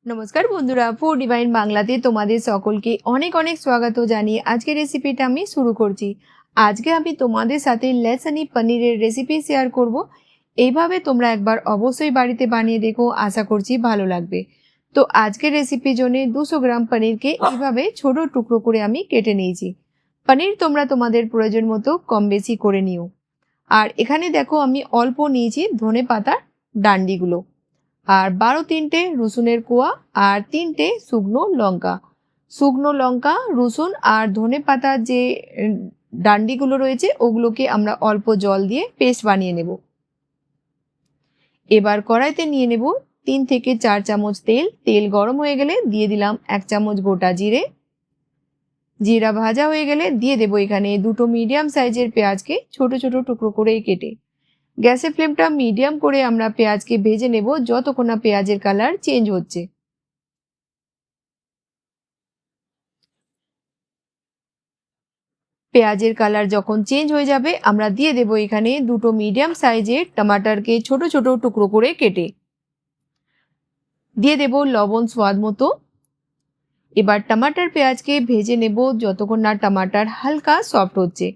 নমস্কার বন্ধুরা, food divine বাংলাতে তোমাদের সকলকে অনেক অনেক স্বাগত জানিয়ে আজকের রেসিপিটা আমি শুরু করছি। আজকে আমি তোমাদের সাথে লেসানি পনিরের রেসিপি শেয়ার করব। এইভাবে তোমরা একবার অবশ্যই বাড়িতে বানিয়ে দেখো, আশা করছি ভালো লাগবে। তো আজকের রেসিপির জন্য 200 গ্রাম পনিরকে এইভাবে ছোট টুকরো করে আমি কেটে নিয়েছি। পনির তোমরা তোমাদের প্রয়োজন মতো কম বেশি করে নিও। আর এখানে দেখো আমি অল্প নিয়েছি ধনে পাতার ডান্ডিগুলো, আর 12-3টে রসুনের কোয়া, আর 3টে শুকনো লঙ্কা, রসুন আর ধনে পাতার যে ডান্ডিগুলো রয়েছে ওগুলোকে আমরা অল্প জল দিয়ে পেস্ট বানিয়ে নেব। এবার কড়াইতে নিয়ে নেব 3 থেকে 4 চামচ তেল গরম হয়ে গেলে দিয়ে দিলাম 1 চামচ গোটা জিরা ভাজা হয়ে গেলে দিয়ে দেবো এখানে 2টো মিডিয়াম সাইজের পেঁয়াজকে ছোট ছোট টুকরো করে কেটে। গ্যাসের ফ্লেমটা মিডিয়াম করে আমরা পেঁয়াজকে ভেজে নেব যতক্ষণ না পেঁয়াজের কালার চেঞ্জ হচ্ছে। পেঁয়াজের কালার যখন চেঞ্জ হয়ে যাবে আমরা দিয়ে দেব এখানে 2টো মিডিয়াম সাইজের টমাটারকে ছোট ছোট টুকরো করে কেটে। দিয়ে দেব লবণ স্বাদ মতো। এবার টমাটার পেঁয়াজকে ভেজে নেব যতক্ষণ না টমাটার হালকা সফট হচ্ছে।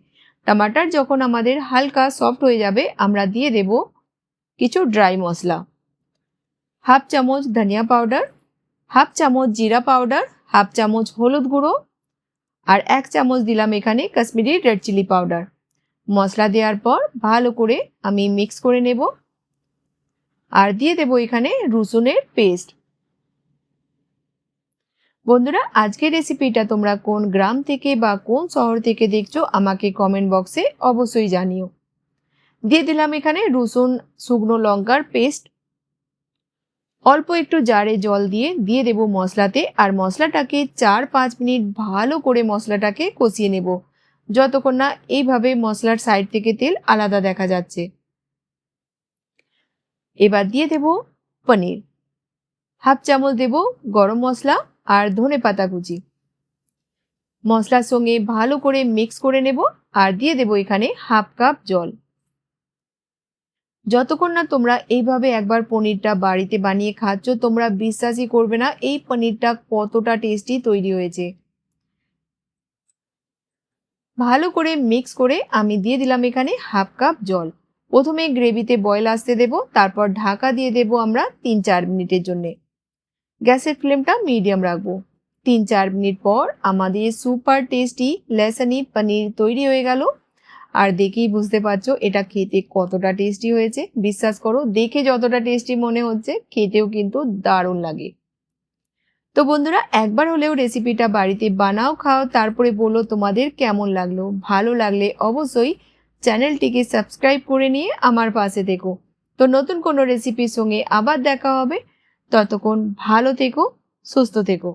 টমাটার যখন আমাদের হালকা সফট হয়ে যাবে আমরা দিয়ে দেব কিছু ড্রাই মশলা। হাফ চামচ ধনিয়া পাউডার, হাফ চামচ জিরা পাউডার, হাফ চামচ হলুদ গুঁড়ো, আর 1 চামচ দিলাম এখানে কাশ্মীরি রেড চিলি পাউডার। মশলা দেওয়ার পর ভালো করে আমি মিক্স করে নেব। আর দিয়ে দেব এখানে রসুনের পেস্ট। বন্ধুরা, আজকের রেসিপিটা তোমরা কোন গ্রাম থেকে বা কোন শহর থেকে দেখছো আমাকে কমেন্ট বক্সে অবশ্যই জানিও। দিয়ে দিলাম এখানে রসুন শুকনো লঙ্কার পেস্ট। অল্প একটু জারে জল দিয়ে দেব মশলাতে, আর মশলাটাকে 4-5 মিনিট ভালো করে মশলাটাকে কষিয়ে নেব যতক্ষণ না এইভাবে মশলার সাইড থেকে তেল আলাদা দেখা যাচ্ছে। এবার দিয়ে দেব পনির, হাফ চামচ দেব গরম মশলা আর ধনে পাতা কুচি। মশলার সঙ্গে ভালো করে মিক্স করে নেব আর দিয়ে দেব এখানে হাফ কাপ জল। যতক্ষণ না তোমরা এইভাবে একবার পনিরটা বাড়িতে বানিয়ে খাচ্ছ তোমরা বিশ্বাসই করবে না এই পনিরটা কতটা টেস্টি তৈরি হয়েছে। ভালো করে মিক্স করে আমি দিয়ে দিলাম এখানে হাফ কাপ জল। প্রথমে গ্রেভিতে বয়েল আসতে দেব, তারপর ঢাকা দিয়ে দেব আমরা 3-4 মিনিটের জন্য। গ্যাসের ফ্লেমটা মিডিয়াম রাখবো। 3-4 মিনিট পর আমাদের সুপার টেস্টি লেসানি পনির তৈরি হয়ে গেল। আর দেখেই বুঝতে পারছো এটা খেতে কতটা টেস্টি হয়েছে। বিশ্বাস করো, দেখে যতটা টেস্টি মনে হচ্ছে খেতেও কিন্তু দারুণ লাগে। তো বন্ধুরা, একবার হলেও রেসিপিটা বাড়িতে বানাও, খাও, তারপরে বলো তোমাদের কেমন লাগলো। ভালো লাগলে অবশ্যই চ্যানেলটিকে সাবস্ক্রাইব করে নিয়ে আমার পাশে থেকো। তো নতুন কোনো রেসিপির সঙ্গে আবার দেখা হবে। ততক্ষণ ভালো থেকো, সুস্থ থেকো।